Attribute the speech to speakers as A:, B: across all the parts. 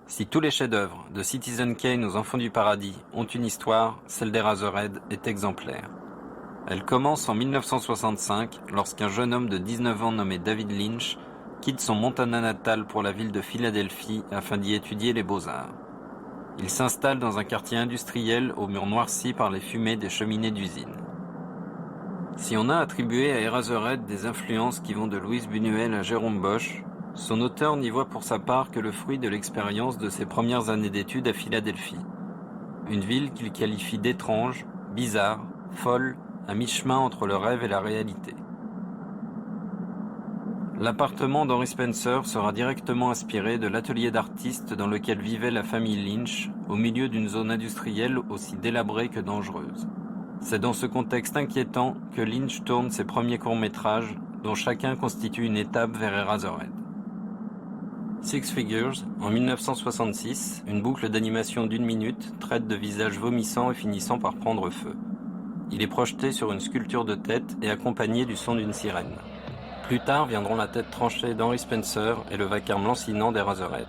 A: Si tous les chefs-d'œuvre, de Citizen Kane aux Enfants du Paradis, ont une histoire, celle d'Eraserhead est exemplaire. Elle commence en 1965, lorsqu'un jeune homme de 19 ans nommé David Lynch quitte son Montana natal pour la ville de Philadelphie afin d'y étudier les beaux-arts. Il s'installe dans un quartier industriel aux murs noircis par les fumées des cheminées d'usines. Si on a attribué à Eraserhead des influences qui vont de Louis Buñuel à Jérôme Bosch, son auteur n'y voit pour sa part que le fruit de l'expérience de ses premières années d'études à Philadelphie. Une ville qu'il qualifie d'étrange, bizarre, folle, à mi-chemin entre le rêve et la réalité. L'appartement d'Henry Spencer sera directement inspiré de l'atelier d'artiste dans lequel vivait la famille Lynch, au milieu d'une zone industrielle aussi délabrée que dangereuse. C'est dans ce contexte inquiétant que Lynch tourne ses premiers courts-métrages, dont chacun constitue une étape vers Eraserhead. Six Figures, en 1966, une boucle d'animation d'1 minute, traite de visages vomissants et finissant par prendre feu. Il est projeté sur une sculpture de tête et accompagné du son d'une sirène. Plus tard viendront la tête tranchée d'Henry Spencer et le vacarme lancinant d'Eraserhead.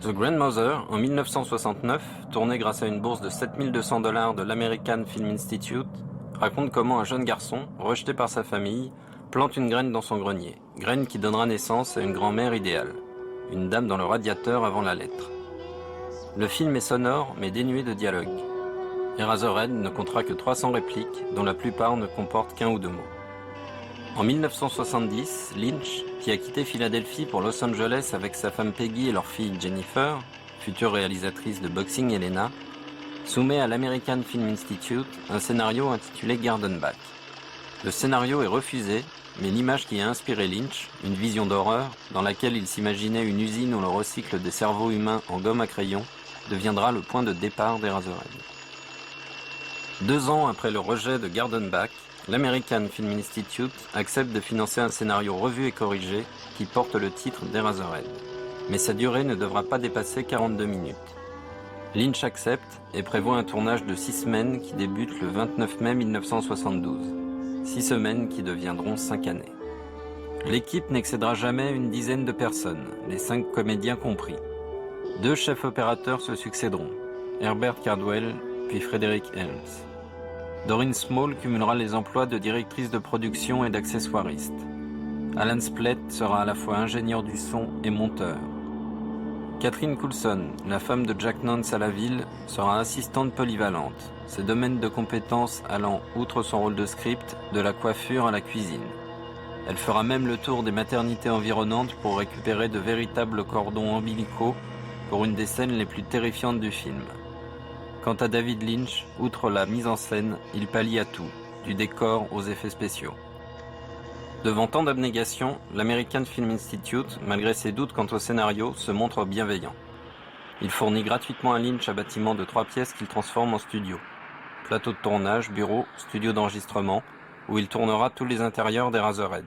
A: The Grandmother, en 1969, tourné grâce à une bourse de $7200 de l'American Film Institute, raconte comment un jeune garçon, rejeté par sa famille, plante une graine dans son grenier, graine qui donnera naissance à une grand-mère idéale, une dame dans le radiateur avant la lettre. Le film est sonore mais dénué de dialogue. Eraserhead ne comptera que 300 répliques, dont la plupart ne comportent qu'un ou deux mots. En 1970, Lynch, qui a quitté Philadelphie pour Los Angeles avec sa femme Peggy et leur fille Jennifer, future réalisatrice de Boxing Helena, soumet à l'American Film Institute un scénario intitulé Garden Back. Le scénario est refusé, mais l'image qui a inspiré Lynch, une vision d'horreur, dans laquelle il s'imaginait une usine où l'on recycle des cerveaux humains en gomme à crayon, deviendra le point de départ d'Eraserhead. 2 ans après le rejet de Garden Back, l'American Film Institute accepte de financer un scénario revu et corrigé qui porte le titre d'Eraserhead. Mais sa durée ne devra pas dépasser 42 minutes. Lynch accepte et prévoit un tournage de 6 semaines qui débute le 29 mai 1972. 6 semaines qui deviendront 5 années. L'équipe n'excédera jamais une dizaine de personnes, les 5 comédiens compris. 2 chefs opérateurs se succéderont, Herbert Cardwell puis Frederick Helms. Doreen Small cumulera les emplois de directrice de production et d'accessoiriste. Alan Splett sera à la fois ingénieur du son et monteur. Catherine Coulson, la femme de Jack Nance à la ville, sera assistante polyvalente, ses domaines de compétences allant, outre son rôle de script, de la coiffure à la cuisine. Elle fera même le tour des maternités environnantes pour récupérer de véritables cordons ombilicaux pour une des scènes les plus terrifiantes du film. Quant à David Lynch, outre la mise en scène, il pallie à tout, du décor aux effets spéciaux. Devant tant d'abnégation, l'American Film Institute, malgré ses doutes quant au scénario, se montre bienveillant. Il fournit gratuitement à Lynch un bâtiment de 3 pièces qu'il transforme en studio. Plateau de tournage, bureau, studio d'enregistrement, où il tournera tous les intérieurs d'Eraserhead.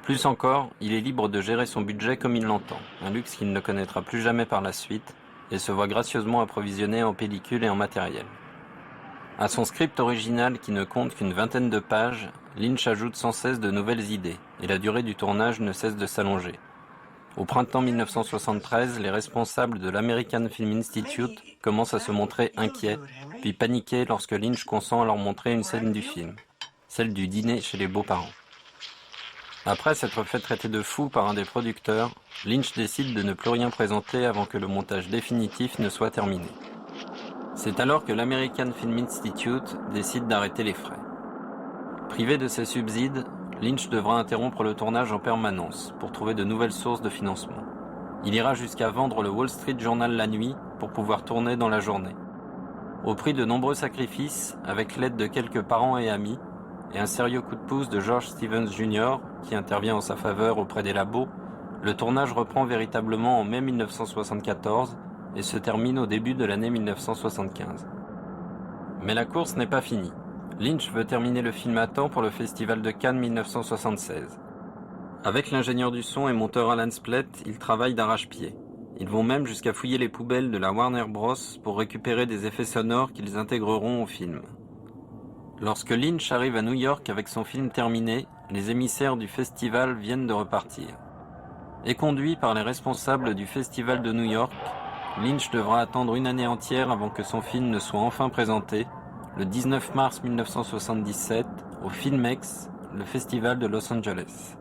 A: Plus encore, il est libre de gérer son budget comme il l'entend, un luxe qu'il ne connaîtra plus jamais par la suite, et se voit gracieusement approvisionné en pellicules et en matériel. À son script original qui ne compte qu'une 20aine de pages, Lynch ajoute sans cesse de nouvelles idées, et la durée du tournage ne cesse de s'allonger. Au printemps 1973, les responsables de l'American Film Institute commencent à se montrer inquiets, puis paniqués lorsque Lynch consent à leur montrer une scène du film, celle du dîner chez les beaux-parents. Après s'être fait traiter de fou par un des producteurs, Lynch décide de ne plus rien présenter avant que le montage définitif ne soit terminé. C'est alors que l'American Film Institute décide d'arrêter les frais. Privé de ses subsides, Lynch devra interrompre le tournage en permanence pour trouver de nouvelles sources de financement. Il ira jusqu'à vendre le Wall Street Journal la nuit pour pouvoir tourner dans la journée. Au prix de nombreux sacrifices, avec l'aide de quelques parents et amis, et un sérieux coup de pouce de George Stevens Jr., qui intervient en sa faveur auprès des labos, le tournage reprend véritablement en mai 1974 et se termine au début de l'année 1975. Mais la course n'est pas finie. Lynch veut terminer le film à temps pour le Festival de Cannes 1976. Avec l'ingénieur du son et monteur Alan Splett, ils travaillent d'arrache-pied. Ils vont même jusqu'à fouiller les poubelles de la Warner Bros. Pour récupérer des effets sonores qu'ils intégreront au film. Lorsque Lynch arrive à New York avec son film terminé, les émissaires du festival viennent de repartir. Éconduit par les responsables du Festival de New York, Lynch devra attendre une année entière avant que son film ne soit enfin présenté, le 19 mars 1977, au Filmex, le festival de Los Angeles.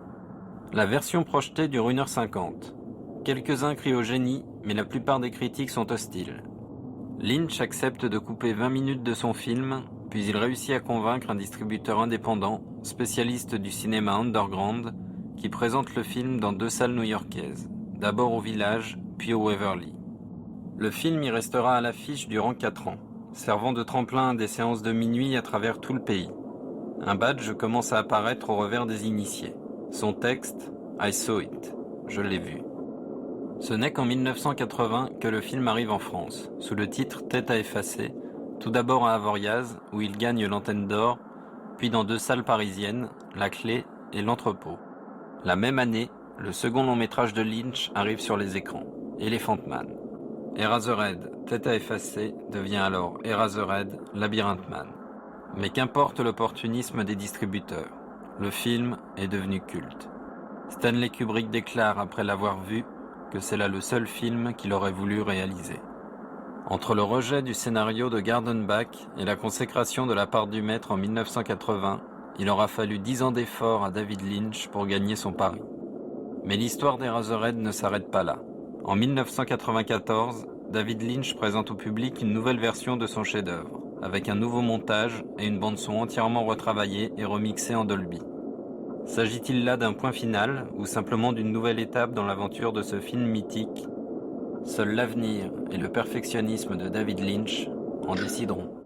A: La version projetée dure 1h50. Quelques-uns crient au génie, mais la plupart des critiques sont hostiles. Lynch accepte de couper 20 minutes de son film, puis il réussit à convaincre un distributeur indépendant, spécialiste du cinéma underground, qui présente le film dans 2 salles new-yorkaises, d'abord au Village, puis au Waverly. Le film y restera à l'affiche durant 4 ans, servant de tremplin à des séances de minuit à travers tout le pays. Un badge commence à apparaître au revers des initiés. Son texte, I saw it, je l'ai vu. Ce n'est qu'en 1980 que le film arrive en France, sous le titre Tête à effacer, tout d'abord à Avoriaz, où il gagne l'Antenne d'Or, puis dans 2 salles parisiennes, La Clé et L'Entrepôt. La même année, le second long métrage de Lynch arrive sur les écrans, Elephant Man. Eraserhead, Tête à effacer, devient alors Eraserhead, Labyrinth Man. Mais qu'importe l'opportunisme des distributeurs, le film est devenu culte. Stanley Kubrick déclare après l'avoir vu que c'est là le seul film qu'il aurait voulu réaliser. Entre le rejet du scénario de Gardenbach et la consécration de la part du maître en 1980, il aura fallu 10 ans d'efforts à David Lynch pour gagner son pari. Mais l'histoire d'Eraserhead ne s'arrête pas là. En 1994, David Lynch présente au public une nouvelle version de son chef-d'œuvre, avec un nouveau montage et une bande-son entièrement retravaillée et remixée en Dolby. S'agit-il là d'un point final ou simplement d'une nouvelle étape dans l'aventure de ce film mythique ? Seul l'avenir et le perfectionnisme de David Lynch en décideront.